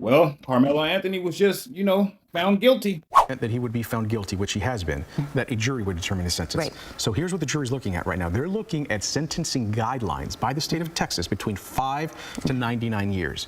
Well, Karmelo Anthony was just, found guilty. That he would be found guilty, which he has been, that a jury would determine his sentence. Right. So here's what the jury's looking at right now. They're looking at sentencing guidelines by the state of Texas between 5 to 99 years.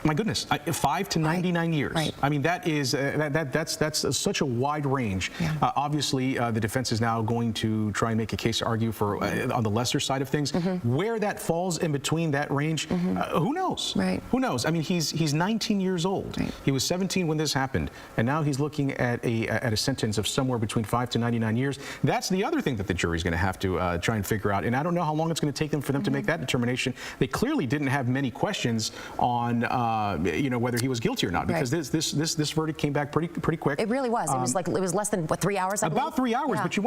My goodness, 5 to 99 years. Right. I mean, that is that's such a wide range. Yeah. Obviously, the defense is now going to try and make a case to argue for on the lesser side of things. Where that falls in between that range, who knows? Right. Who knows? I mean, he's 19 years old. Right. He was 17 when this happened, and now he's looking at a sentence of somewhere between 5 to 99 years. That's the other thing that the jury's going to have to try and figure out. And I don't know how long it's going to take them for them to make that determination. They clearly didn't have many questions on whether he was guilty or not, because this verdict came back pretty quick. It really was. It was less than 3 hours. About 3 hours, Yeah. but you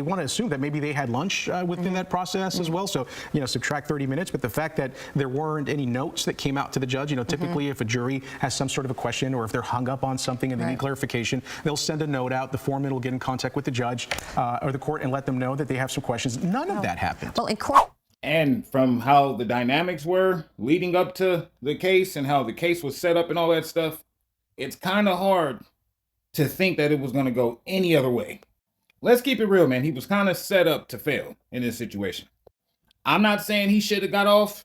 want to assume that maybe they had lunch within that process as well. So subtract 30 minutes. But the fact that there weren't any notes that came out to the judge, typically if a jury has some sort of a question or if they're hung up on something and they need clarification, they'll send a note out. The foreman will get in contact with the judge or the court and let them know that they have some questions. None of that happened. Well, in court. And from how the dynamics were leading up to the case and how the case was set up and all that stuff, it's kind of hard to think that it was going to go any other way. Let's keep it real, man. He was kind of set up to fail in this situation. I'm not saying he should have got off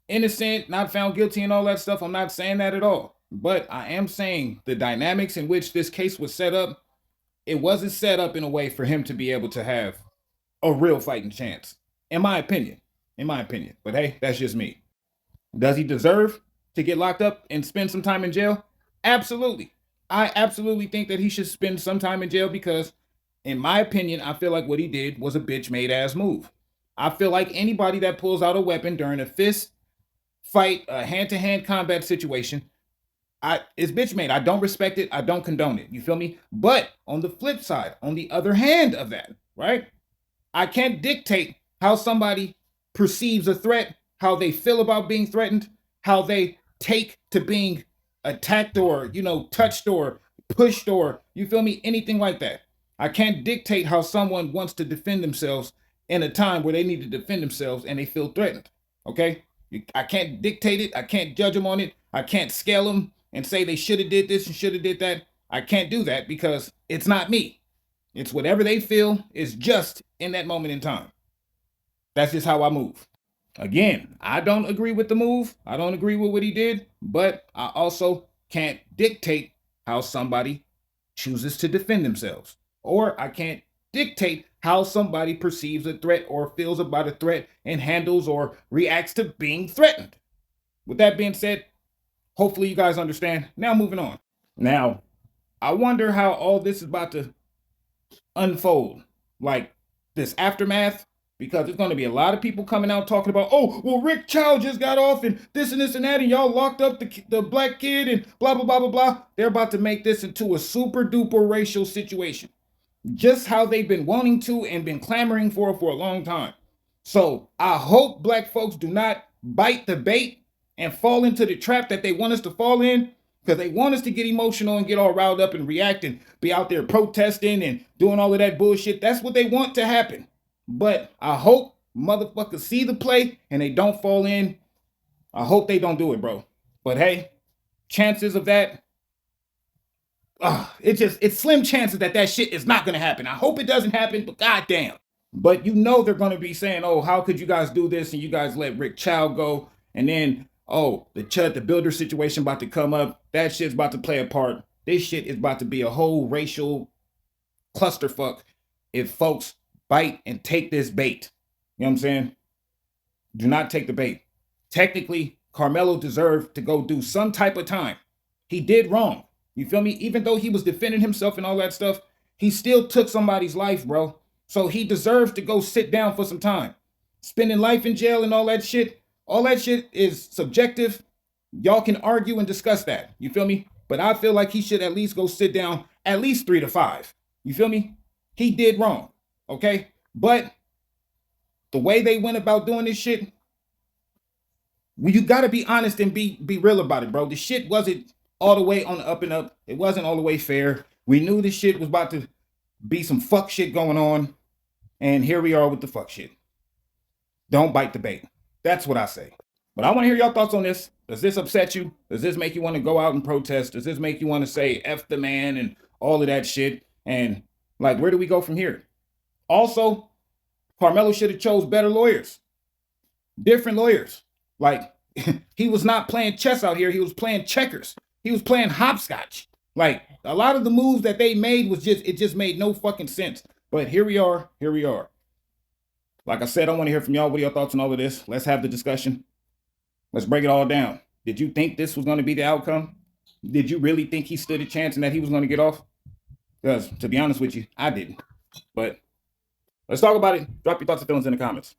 innocent, not found guilty and all that stuff. I'm not saying that at all. But I am saying the dynamics in which this case was set up, it wasn't set up in a way for him to be able to have a real fighting chance, in my opinion. But hey, that's just me. Does he deserve to get locked up and spend some time in jail? Absolutely. I absolutely think that he should spend some time in jail because, in my opinion, I feel like what he did was a bitch made ass move. I feel like anybody that pulls out a weapon during a fist fight, a hand-to-hand combat situation, it's bitch made. I don't respect it. I don't condone it. You feel me? But on the flip side, on the other hand of that, right? I can't dictate how somebody perceives a threat, how they feel about being threatened, how they take to being attacked or, touched or pushed or, you feel me, anything like that. I can't dictate how someone wants to defend themselves in a time where they need to defend themselves and they feel threatened, okay? I can't dictate it. I can't judge them on it. I can't scale them and say they should have did this and should have did that. I can't do that because it's not me. It's whatever they feel is just in that moment in time. That's just how I move. Again, I don't agree with the move. I don't agree with what he did, but I also can't dictate how somebody chooses to defend themselves. Or I can't dictate how somebody perceives a threat or feels about a threat and handles or reacts to being threatened. With that being said, hopefully you guys understand. Now moving on. Now, I wonder how all this is about to unfold. Like this aftermath. Because there's going to be a lot of people coming out talking about, oh, well, Rick Chow just got off and this and this and that, and y'all locked up the black kid and blah, blah, blah, blah, blah. They're about to make this into a super duper racial situation. Just how they've been wanting to and been clamoring for a long time. So I hope black folks do not bite the bait and fall into the trap that they want us to fall in. Because they want us to get emotional and get all riled up and react and be out there protesting and doing all of that bullshit. That's what they want to happen. But I hope motherfuckers see the play and they don't fall in. I hope they don't do it, bro. But hey, chances of that, it's slim chances that shit is not going to happen. I hope it doesn't happen, but goddamn. But they're going to be saying, oh, how could you guys do this? And you guys let Rick Chow go. And then, oh, the Chud the Builder situation about to come up. That shit's about to play a part. This shit is about to be a whole racial clusterfuck if folks bite and take this bait. You know what I'm saying? Do not take the bait. Technically, Karmelo deserved to go do some type of time. He did wrong. You feel me? Even though he was defending himself and all that stuff, he still took somebody's life, bro. So he deserves to go sit down for some time. Spending life in jail and all that shit is subjective. Y'all can argue and discuss that. You feel me? But I feel like he should at least go sit down at least 3 to 5. You feel me? He did wrong. Okay, but the way they went about doing this shit, well, you got to be honest and be real about it, bro. The shit wasn't all the way on the up and up. It wasn't all the way fair. We knew this shit was about to be some fuck shit going on, and here we are with the fuck shit. Don't bite the bait. That's what I say. But I want to hear your thoughts on this. Does this upset you? Does this make you want to go out and protest? Does this make you want to say F the man and all of that shit? And like, where do we go from here? Also, Karmelo should have chose better lawyers, different lawyers. Like, he was not playing chess out here. He was playing checkers. He was playing hopscotch. Like, a lot of the moves that they made it just made no fucking sense. But here we are. Like I said, I want to hear from y'all. What are your thoughts on all of this? Let's have the discussion. Let's break it all down. Did you think this was going to be the outcome? Did you really think he stood a chance and that he was going to get off? Because, to be honest with you, I didn't. But let's talk about it. Drop your thoughts and feelings in the comments.